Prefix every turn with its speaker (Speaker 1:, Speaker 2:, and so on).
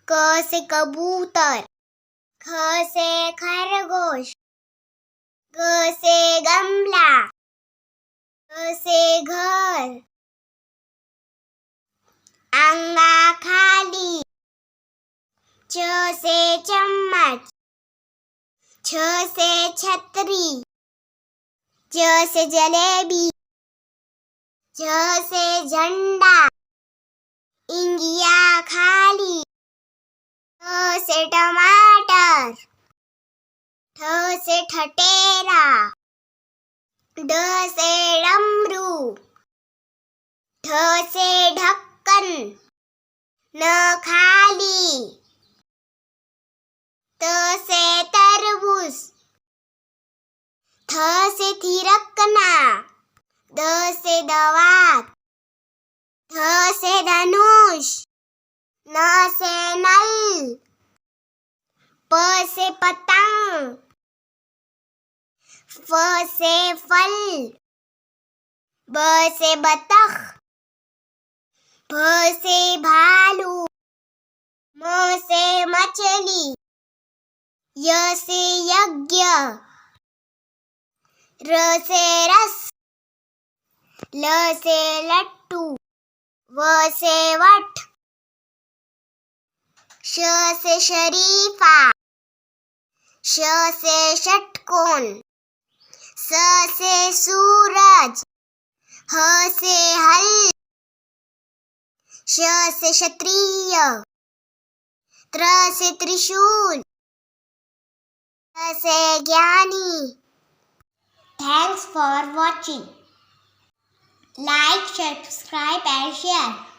Speaker 1: क से कबूतर, ख से खरगोश, ग से गमला, घ से घर, अंगा खाली, च से चम्मच, छ से छतरी, ज से जलेबी, झ से झंडा, इंगिया खाली, ठ से टमाटर, ठ से ठटेरा, ड से डमरू, ढ से ढक्कन, न खाली, त से तरबूज, थ से थिरकना, द से दवात, ध से धनुष, न से नल, प से पतंग, फ से फल, ब से बतख, भ से भालू, म से मछली, य से यज्ञ, र से रस, ल से लट्टू, व से वट, श से शरीफा, श से षटकोण, स से सूरज, ह से हल, श से क्षत्रिय, त्र से त्रिशूल, से ज्ञानी. Thanks for watching. Like, subscribe and share.